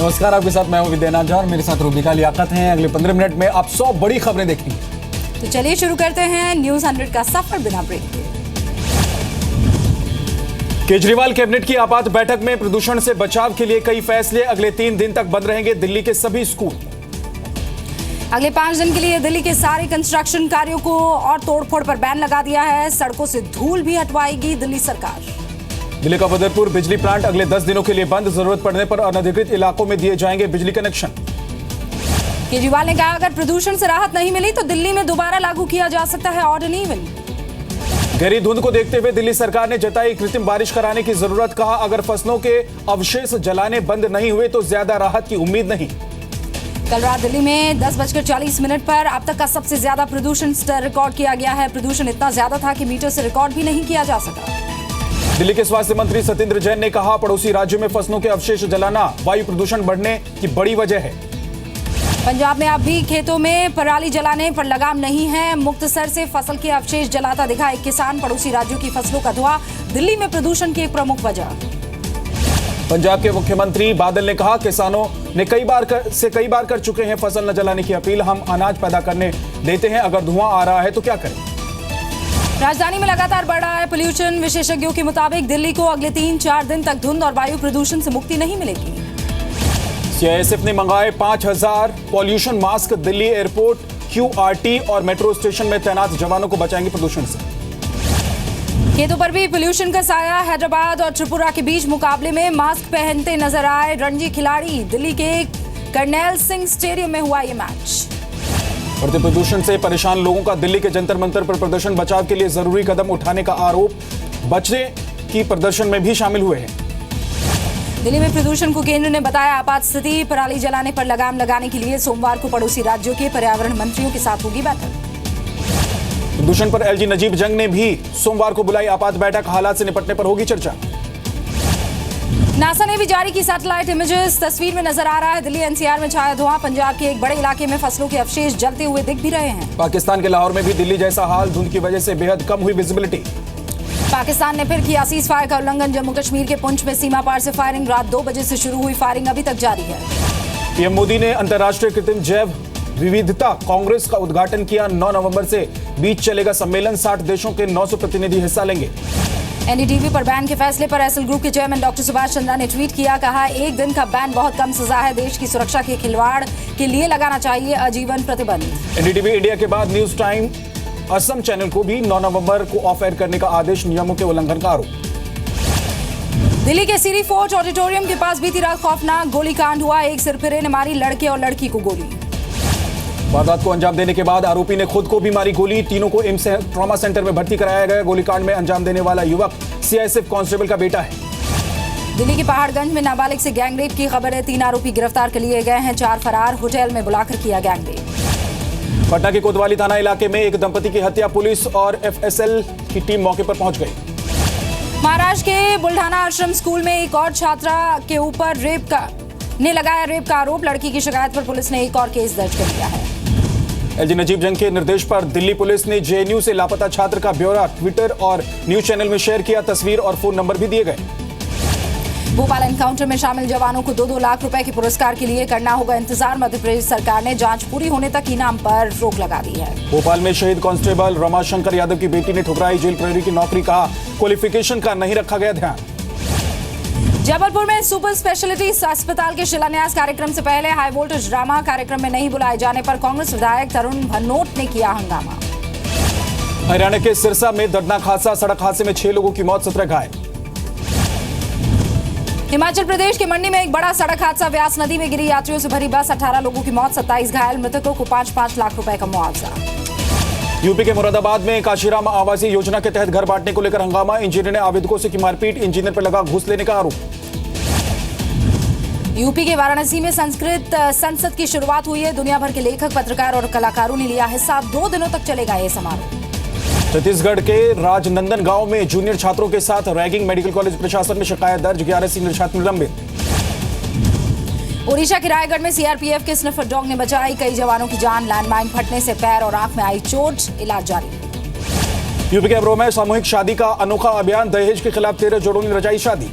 नमस्कार, आपके साथ मैं हूं विद्यानाथ झा और मेरे साथ रूबिका लियाकत हैं। अगले 15 मिनट में आप 100 बड़ी खबरें देखेंगे। तो चलिए शुरू करते हैं न्यूज 100 का सफर बिना ब्रेक के। केजरीवाल कैबिनेट की आपात बैठक में प्रदूषण से बचाव के लिए कई फैसले। अगले 3 दिन तक बंद रहेंगे दिल्ली के सभी स्कूल। अगले 5 दिन के लिए दिल्ली के सारे कंस्ट्रक्शन कार्यों को और तोड़फोड़ पर बैन लगा दिया है। सड़कों से धूल भी हटवाएगी दिल्ली सरकार। दिल्ली का बदरपुर बिजली प्लांट अगले 10 दिनों के लिए बंद। जरूरत पड़ने पर अनधिकृत इलाकों में दिए जाएंगे बिजली कनेक्शन। केजरीवाल ने कहा, अगर प्रदूषण से राहत नहीं मिली तो दिल्ली में दोबारा लागू किया जा सकता है ऑड इवन। गहरी धुंध को देखते हुए दिल्ली सरकार ने जताई कृत्रिम बारिश कराने की जरूरत। कहा, अगर फसलों के अवशेष जलाने बंद नहीं हुए तो ज्यादा राहत की उम्मीद नहीं। कल रात दिल्ली में 10:40 पर अब तक का सबसे ज्यादा प्रदूषण स्तर रिकॉर्ड किया गया है। प्रदूषण इतना ज्यादा था कि मीटर से रिकॉर्ड भी नहीं किया जा सका। दिल्ली के स्वास्थ्य मंत्री सत्येंद्र जैन ने कहा, पड़ोसी राज्यों में फसलों के अवशेष जलाना वायु प्रदूषण बढ़ने की बड़ी वजह है। पंजाब में अब भी खेतों में पराली जलाने पर लगाम नहीं है। मुक्तसर से फसल के अवशेष जलाता दिखा एक किसान। पड़ोसी राज्यों की फसलों का धुआं दिल्ली में प्रदूषण की एक प्रमुख वजह। पंजाब के मुख्यमंत्री बादल ने कहा, किसानों ने कई बार कर चुके हैं फसल न जलाने की अपील। हम अनाज पैदा करने देते हैं, अगर धुआं आ रहा है तो क्या करें। राजधानी में लगातार बढ़ रहा है पोल्यूशन। विशेषज्ञों के मुताबिक दिल्ली को अगले 3-4 दिन तक धुंध और वायु प्रदूषण से मुक्ति नहीं मिलेगी। सीआईएसएफ ने मंगाए 5000 pollution mask. Delhi airport, QRT और मेट्रो स्टेशन में तैनात जवानों को बचाएंगे प्रदूषण से। खेतों पर भी पोल्यूशन का साया। हैदराबाद और त्रिपुरा के बीच मुकाबले में मास्क पहनते नजर आए रणजी खिलाड़ी। दिल्ली के कर्नैल सिंह स्टेडियम में हुआ ये मैच। बढ़ते प्रदूषण से परेशान लोगों का दिल्ली के जंतर मंतर पर प्रदर्शन। बचाव के लिए जरूरी कदम उठाने का आरोप। बचने की प्रदर्शन में भी शामिल हुए हैं। दिल्ली में प्रदूषण को केंद्र ने बताया आपात स्थिति। पराली जलाने पर लगाम लगाने के लिए सोमवार को पड़ोसी राज्यों के पर्यावरण मंत्रियों के साथ होगी बैठक। प्रदूषण पर एलजी नजीब जंग ने भी सोमवार को बुलाई आपात बैठक। हालात से निपटने पर होगी चर्चा। नासा ने भी जारी की सैटेलाइट इमेजेस। तस्वीर में नजर आ रहा है दिल्ली एनसीआर में छाया धुआं। पंजाब के एक बड़े इलाके में फसलों के अवशेष जलते हुए दिख भी रहे हैं। पाकिस्तान के लाहौर में भी दिल्ली जैसा हाल। धुंध की वजह से बेहद कम हुई विजिबिलिटी। पाकिस्तान ने फिर किया सीज फायर का उल्लंघन। जम्मू कश्मीर के पुंछ में सीमा पार से फायरिंग। रात 2 बजे से शुरू हुई फायरिंग अभी तक जारी है। पीएम मोदी ने अंतर्राष्ट्रीय कृत्रिम जैव विविधता कांग्रेस का उद्घाटन किया। 9 नवंबर से बीच चलेगा सम्मेलन। 60 देशों के 900 प्रतिनिधि हिस्सा लेंगे। एनडीटीवी पर बैन के फैसले पर एसएल ग्रुप के चेयरमैन डॉक्टर सुभाष चंद्रा ने ट्वीट किया। कहा, एक दिन का बैन बहुत कम सजा है। देश की सुरक्षा के खिलवाड़ के लिए लगाना चाहिए आजीवन प्रतिबंध। एनडीटीवी इंडिया के बाद न्यूज टाइम असम चैनल को भी 9 नवंबर को ऑफ एयर करने का आदेश। नियमों के उल्लंघन का आरोप। दिल्ली के सीरी फोर्ट ऑडिटोरियम के पास बीती रात खौफनाक गोलीकांड हुआ। एक सिरफिरे ने मारी लड़के और लड़की को गोली। वारदात को अंजाम देने के बाद आरोपी ने खुद को भी मारी गोली। तीनों को एम्स ट्रॉमा सेंटर में भर्ती कराया गया। गोलीकांड में अंजाम देने वाला युवक सीआईएसएफ कांस्टेबल का बेटा है। दिल्ली के पहाड़गंज में नाबालिग से गैंगरेप की खबर है। 3 आरोपी गिरफ्तार कर लिए गए हैं। 4 फरार। होटल में बुलाकर किया गैंगरेप। पटना के कोतवाली थाना इलाके में एक दंपति की हत्या। पुलिस और एफएसएल की टीम मौके पर पहुंच गई। महाराष्ट्र के बुल्ढाना आश्रम स्कूल में एक और छात्रा के ऊपर रेप का आरोप। लड़की की शिकायत पर पुलिस ने एक और केस दर्ज कर लिया है। एलजी नजीब जंग के निर्देश पर दिल्ली पुलिस ने जेएनयू से लापता छात्र का ब्यौरा ट्विटर और न्यूज चैनल में शेयर किया। तस्वीर और फोन नंबर भी दिए गए। भोपाल एनकाउंटर में शामिल जवानों को 2-2 लाख रुपए के पुरस्कार के लिए करना होगा इंतजार। मध्य प्रदेश सरकार ने जांच पूरी होने तक इनाम पर रोक लगा दी है। भोपाल में शहीद कांस्टेबल रमाशंकर यादव की बेटी ने ठुकराई जेल प्रहरी की नौकरी। कहा, क्वालिफिकेशन का नहीं रखा गया ध्यान। जबलपुर में सुपर स्पेशलिटी अस्पताल के शिलान्यास कार्यक्रम से पहले हाई वोल्टेज ड्रामा। कार्यक्रम में नहीं बुलाए जाने पर कांग्रेस विधायक तरुण भनोट ने किया हंगामा। हरियाणा के सिरसा में दर्दनाक हादसा। सड़क हादसे में 6 लोगों की मौत, 17 घायल। हिमाचल प्रदेश के मंडी में एक बड़ा सड़क हादसा। व्यास नदी में गिरी यात्रियों से भरी बस। 18 लोगों की मौत, 27 घायल। मृतकों को 5-5 लाख रुपए का मुआवजा। यूपी के मुरादाबाद में काशीराम आवासीय योजना के तहत घर बांटने को लेकर हंगामा। इंजीनियर ने आवेदकों से की मारपीट। इंजीनियर पर लगा घूस लेने का आरोप। यूपी के वाराणसी में संस्कृत संसद की शुरुआत हुई है। दुनिया भर के लेखक, पत्रकार और कलाकारों ने लिया हिस्सा। 2 दिनों तक चलेगा ये समारोह। छत्तीसगढ़ के राजनंदन गांव में जूनियर छात्रों के साथ रैगिंग। मेडिकल कॉलेज प्रशासन में शिकायत दर्ज। 11 सीनियर छात्र निलंबित। ओडिशा के रायगढ़ में सीआरपीएफ के स्निफर डॉग ने बचाई कई जवानों की जान। लैंडमाइन फटने से पैर और आंख में आई चोट। इलाज जारी। यूपी के अमरोहा में सामूहिक शादी का अनोखा अभियान। दहेज के खिलाफ 13 जोड़ों ने रचाई शादी।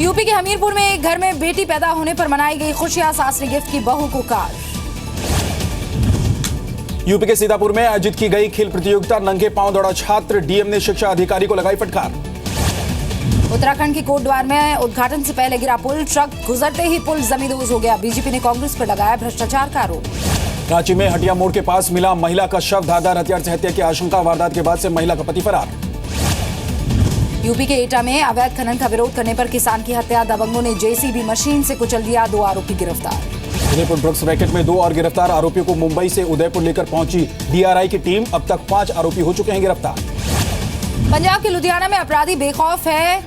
यूपी के हमीरपुर में एक घर में बेटी पैदा होने पर मनाई गई खुशियां, सास ने गिफ्ट की बहू को कार। यूपी के सीतापुर में आयोजित की गई खेल प्रतियोगिता, नंगे पांव दौड़ा छात्र, डीएम ने शिक्षा अधिकारी को लगाई फटकार। उत्तराखंड के कोटद्वार में उद्घाटन से पहले गिरा पुल, ट्रक गुजरते ही पुल जमींदोज हो गया। बीजेपी ने कांग्रेस पर लगाया भ्रष्टाचार का आरोप। रांची में हटिया मोड़ के पास मिला महिला का शव, धारदार हथियार से हत्या की आशंका, वारदात के बाद से महिला का पति फरार। यूपी के एटा में अवैध खनन का विरोध करने पर किसान की हत्या, दबंगों ने जेसीबी मशीन से कुचल दिया, 2 आरोपी गिरफ्तार। उदयपुर ड्रग्स रैकेट में 2 और गिरफ्तार, आरोपियों को मुंबई से उदयपुर लेकर पहुंची डीआरआई की टीम, अब तक 5 आरोपी हो चुके हैं गिरफ्तार। पंजाब के लुधियाना में अपराधी बेखौफ है।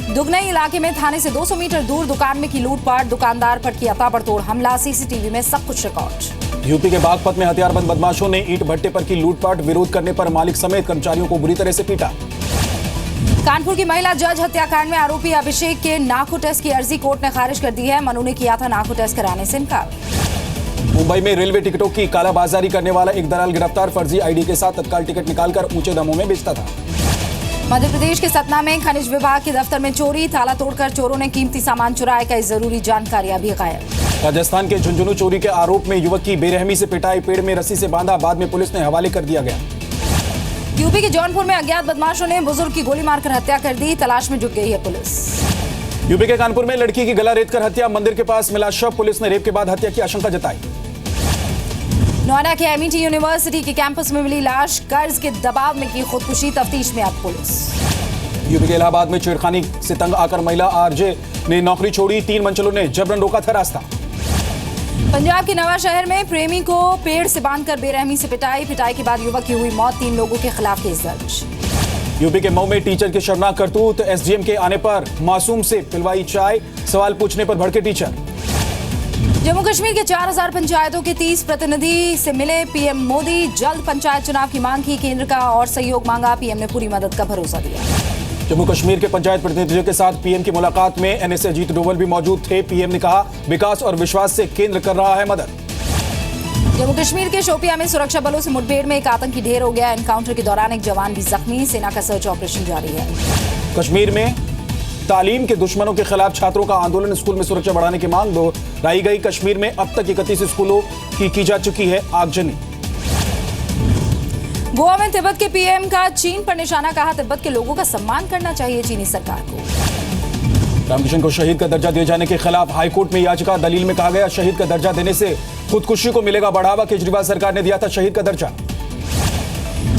दुगनई इलाके में थाने से 200 मीटर दूर दुकान में की लूटपाट, दुकानदार पर किया ताबड़तोड़ हमला, सीसीटीवी में सब कुछ रिकॉर्ड। यूपी के बागपत में हथियारबंद बदमाशों ने ईंट भट्टे पर की लूटपाट, विरोध करने पर मालिक समेत कर्मचारियों को बुरी तरह से पीटा। कानपुर की महिला जज हत्याकांड में आरोपी अभिषेक के नाखून टेस्ट की अर्जी कोर्ट ने खारिज कर दी है। मनु ने किया था नाखून टेस्ट कराने से इनकार। मुंबई में रेलवे टिकटों की कालाबाजारी करने वाला एक दलाल गिरफ्तार, फर्जी आईडी के साथ तत्काल टिकट निकालकर ऊंचे दामों में बेचता था। मध्य प्रदेश के सतना में खनिज विभाग के दफ्तर में चोरी, ताला तोड़कर चोरों ने कीमती सामान चुराया, कई जरूरी जानकारियां भी गायब। राजस्थान के झुंझुनू चोरी के आरोप में युवक की बेरहमी से पिटाई, पेड़ में रस्सी से बांधा, बाद में पुलिस ने हवाले कर दिया गया। यूपी के जौनपुर में अज्ञात बदमाशों ने बुजुर्ग की गोली मारकर हत्या कर दी, तलाश में जुट गई है पुलिस। यूपी के कानपुर में लड़की की गला रेतकर हत्या, मंदिर के पास मिला शव, पुलिस ने रेप के बाद हत्या की आशंका जताई। नोएडा के एमईटी यूनिवर्सिटी के कैंपस में मिली लाश, कर्ज के दबाव में की खुदकुशी, तफ्तीश में अब पुलिस। यूपी के इलाहाबाद में छेड़खानी से तंग आकर महिला आरजे ने नौकरी छोड़ी, 3 मंचलों ने जबरन रोका था रास्ता। पंजाब के नवा शहर में प्रेमी को पेड़ से बांधकर बेरहमी से पिटाई के बाद युवक की हुई मौत, 3 लोगों के खिलाफ केस दर्ज। यूपी के मऊ में टीचर की शर्मनाक करतूत, एसडीएम के आने पर मासूम से पिलवाई चाय, सवाल पूछने पर भड़के टीचर। जम्मू कश्मीर के 4000 पंचायतों के 30 प्रतिनिधि से मिले पीएम मोदी, जल्द पंचायत चुनाव की मांग की, केंद्र का और सहयोग मांगा, पीएम ने पूरी मदद का भरोसा दिया। जम्मू कश्मीर के पंचायत प्रतिनिधियों के साथ पीएम की मुलाकात में एनएसए अजीत डोभाल भी मौजूद थे। पीएम ने कहा, विकास और विश्वास से केंद्र कर रहा है मदद। जम्मू कश्मीर के शोपियां में सुरक्षा बलों से मुठभेड़ में एक आतंकी ढेर हो गया, एनकाउंटर के दौरान एक जवान भी जख्मी, सेना का सर्च ऑपरेशन जारी है। कश्मीर में तालीम के दुश्मनों के खिलाफ छात्रों का आंदोलन, स्कूल में सुरक्षा बढ़ाने की मांग दोहराई गई। कश्मीर में अब तक 31 स्कूलों की जा चुकी है आगजनी। गोवा में तिब्बत के पीएम का चीन पर निशाना, कहा तिब्बत के लोगों का सम्मान करना चाहिए चीनी सरकार को। रामकिशन को शहीद का दर्जा दिए जाने के खिलाफ हाईकोर्ट में याचिका, दलील में कहा गया शहीद का दर्जा देने से खुदकुशी को मिलेगा बढ़ावा, केजरीवाल सरकार ने दिया था शहीद का दर्जा।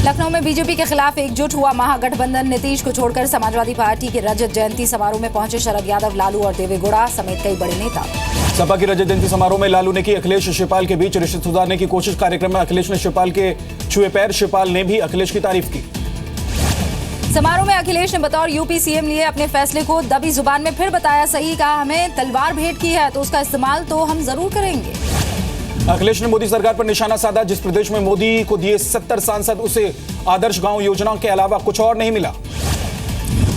लखनऊ में बीजेपी के खिलाफ एकजुट हुआ महागठबंधन, नीतीश को छोड़कर समाजवादी पार्टी के रजत जयंती समारोह में पहुंचे शरद यादव, लालू और देवेगौड़ा समेत कई बड़े नेता। सपा की रजत जयंती समारोह में लालू ने की अखिलेश शिवपाल के बीच रिश्ते सुधारने की कोशिश, कार्यक्रम में अखिलेश ने शिवपाल के छुए पैर, शिवपाल ने भी अखिलेश की तारीफ की। समारोह में अखिलेश ने बतौर यूपी सीएम लिए अपने फैसले को दबी जुबान में फिर बताया सही, कहा हमें तलवार भेंट की है तो उसका इस्तेमाल तो हम जरूर करेंगे। अखिलेश ने मोदी सरकार पर निशाना साधा, जिस प्रदेश में मोदी को दिए 70 सांसद, उसे आदर्श गांव योजना के अलावा कुछ और नहीं मिला।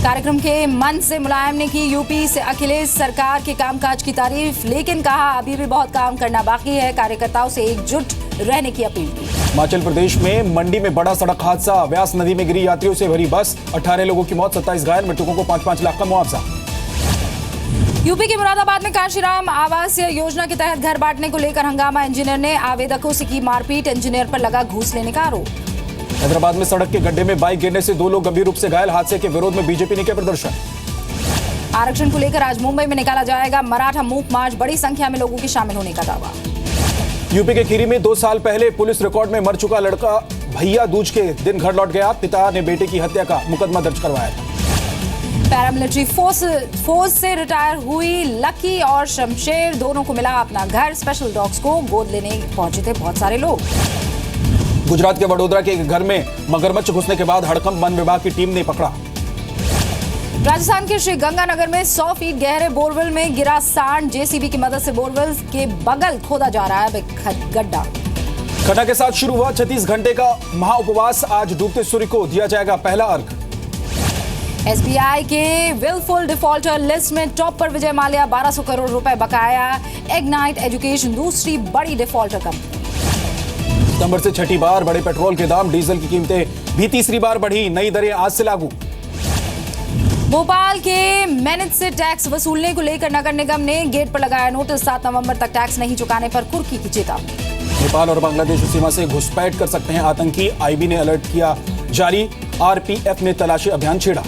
कार्यक्रम के मंच से मुलायम ने की यूपी से अखिलेश सरकार के कामकाज की तारीफ, लेकिन कहा अभी भी बहुत काम करना बाकी है, कार्यकर्ताओं से एकजुट रहने की अपील की। हिमाचल प्रदेश में मंडी में बड़ा सड़क हादसा, व्यास नदी में गिरी यात्रियों से भरी बस, 18 लोगों की मौत, 27 घायल, मृतकों को 5-5 लाख का मुआवजा। यूपी के मुरादाबाद में कांशीराम आवास योजना के तहत घर बांटने को लेकर हंगामा, इंजीनियर ने आवेदकों से की मारपीट, इंजीनियर पर लगा घूस लेने का आरोप। हैदराबाद में सड़क के गड्ढे में बाइक गिरने से 2 लोग गंभीर रूप से घायल, हादसे के विरोध में बीजेपी ने किया प्रदर्शन। आरक्षण को लेकर आज मुंबई में निकाला जाएगा मराठा मूक मार्च, बड़ी संख्या में लोगों के शामिल होने का दावा। यूपी के खीरी में 2 साल पहले पुलिस रिकॉर्ड में मर चुका लड़का भैया दूज के दिन घर लौट गया, पिता ने बेटे की हत्या का मुकदमा दर्ज करवाया था। पैरामिलिट्री फोर्स से रिटायर हुई लकी और शमशेर, दोनों को मिला अपना घर, स्पेशल डॉग्स को गोद लेने पहुंचे थे बहुत सारे लोग। गुजरात के वडोदरा के एक घर में मगरमच्छ घुसने के बाद हड़कंप वन विभाग की टीम ने पकड़ा। राजस्थान के श्री गंगानगर में 100 फीट गहरे बोरवेल में गिरा सांड, जेसीबी की मदद से बोरवेल के बगल खोदा जा रहा है गड्ढा। घटना के साथ शुरू हुआ 36 घंटे का महाउपवास, आज डूबते सूर्य को दिया जाएगा पहला अर्घ। एसबीआई के विलफुल डिफॉल्टर लिस्ट में टॉप पर विजय माल्या, 1200 करोड़ रुपए बकाया, इग्नाइट एजुकेशन दूसरी बड़ी डिफॉल्टर कंपनी। सितंबर से छठी बार बढ़े पेट्रोल के दाम, डीजल की कीमतें भी तीसरी बार बढ़ी, नई दरें आज से लागू। भोपाल के मेहनत से टैक्स वसूलने को लेकर नगर निगम ने गेट पर लगाया नोटिस। 7 नवंबर तक टैक्स नहीं चुकाने पर कुर्की की चेतावनी। नेपाल और बांग्लादेश सीमा से घुसपैठ कर सकते हैं आतंकी, आईबी ने अलर्ट किया जारी। आरपीएफ ने तलाशी अभियान छेड़ा।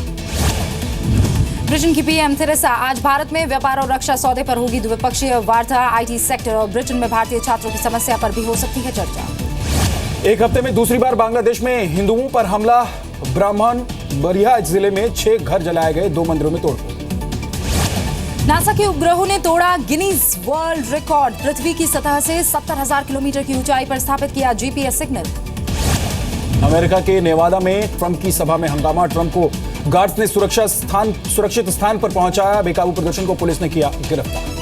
ब्रिटेन की पीएम थेरेसा आज भारत में व्यापार और रक्षा सौदे पर होगी द्विपक्षीय वार्ता। आईटी सेक्टर और ब्रिटेन में भारतीय छात्रों की समस्या पर भी हो सकती है चर्चा। एक हफ्ते में दूसरी बार बांग्लादेश में हिंदुओं पर हमला। ब्राह्मण बरिया जिले में 6 घर जलाए गए, 2 मंदिरों में तोड़फोड़। नासा के उपग्रहों ने तोड़ा गिनीज वर्ल्ड रिकॉर्ड। पृथ्वी की सतह से 70,000 किलोमीटर की ऊंचाई पर स्थापित किया जीपीएस सिग्नल। अमेरिका के नेवादा में ट्रंप की सभा में हंगामा। ट्रंप को गार्ड्स ने सुरक्षित स्थान पर पहुंचाया। बेकाबू प्रदर्शन को पुलिस ने किया गिरफ्तार।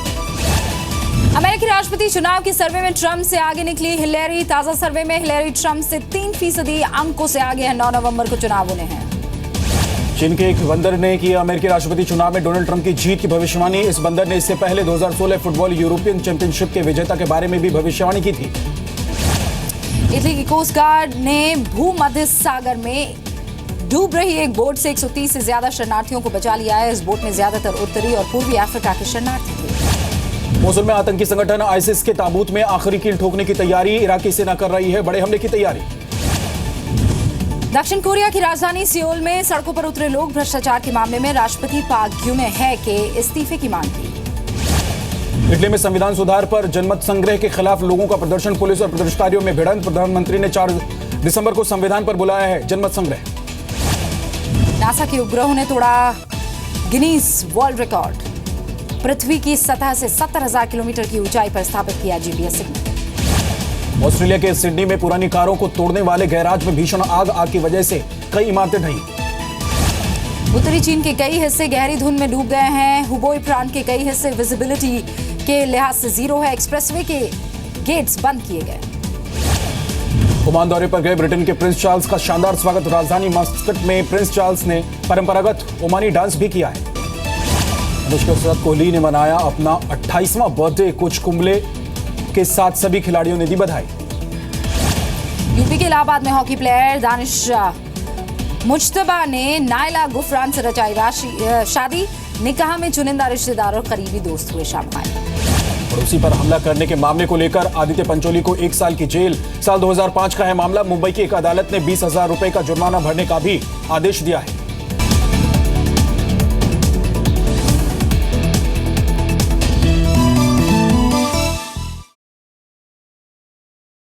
अमेरिकी राष्ट्रपति चुनाव के सर्वे में ट्रंप से आगे निकली हिलेरी। ताजा सर्वे में हिलेरी ट्रंप से 3% अंकों से आगे है। 9 नवंबर को चुनाव होने हैं। चीन के एक बंदर ने की अमेरिकी राष्ट्रपति चुनाव में डोनाल्ड ट्रंप की जीत की भविष्यवाणी। इस बंदर ने इससे पहले 2016 फुटबॉल यूरोपियन चैंपियनशिप के विजेता के बारे में भी भविष्यवाणी की थी। इटली की कोस्ट गार्ड ने भूमध्य सागर में डूब रही एक बोट से 130 से ज्यादा शरणार्थियों को बचा लिया है। इस बोट में ज्यादातर उत्तरी और पूर्वी अफ्रीका के शरणार्थी थे। मोसुल में आतंकी संगठन आईसिस के ताबूत में आखिरी कील ठोकने की तैयारी। इराकी सेना कर रही है बड़े हमले की तैयारी। दक्षिण कोरिया की राजधानी सियोल में सड़कों पर उतरे लोग भ्रष्टाचार के मामले में राष्ट्रपति पाक ग्यूने है के इस्तीफे की मांग की। इटली में संविधान सुधार पर जनमत संग्रह के खिलाफ लोगों का प्रदर्शन। पुलिस और प्रदर्शनकारियों में भिड़ंत। प्रधानमंत्री ने 4 दिसंबर को संविधान पर बुलाया है जनमत संग्रह। नासा के उपग्रहों ने तोड़ा गिनीज वर्ल्ड रिकॉर्ड। पृथ्वी की सतह से 70,000 किलोमीटर की ऊंचाई पर स्थापित किया जीपीएस सिग्नल। ऑस्ट्रेलिया के सिडनी में पुरानी कारों को तोड़ने वाले गैराज में भीषण आग की वजह से कई इमारतें ढही। उत्तरी चीन के कई हिस्से गहरी धुंध में डूब गए हैं। हुबोई प्रांत के कई हिस्से विजिबिलिटी के लिहाज से 0 है। एक्सप्रेसवे के गेट्स बंद किए गए। ओमान दौरे पर गए ब्रिटेन के प्रिंस चार्ल्स का शानदार स्वागत। राजधानी मस्कट में प्रिंस चार्ल्स ने परंपरागत ओमानी डांस भी किया है। अनुष्का के साथ कोहली ने मनाया अपना 28वां बर्थडे। कुछ कुंबले के साथ सभी खिलाड़ियों ने दी बधाई। यूपी के इलाहाबाद में हॉकी प्लेयर दानिश मुज्तबा ने नायला गुफरान से रचाई शादी। निकाह में चुनिंदा रिश्तेदार और करीबी दोस्त हुए शामिल। पड़ोसी पर हमला करने के मामले को लेकर आदित्य पंचोली को 1 साल की जेल। साल 2005 का है मामला। मुंबई की एक अदालत ने 20,000 रुपए का जुर्माना भरने का भी आदेश दिया है।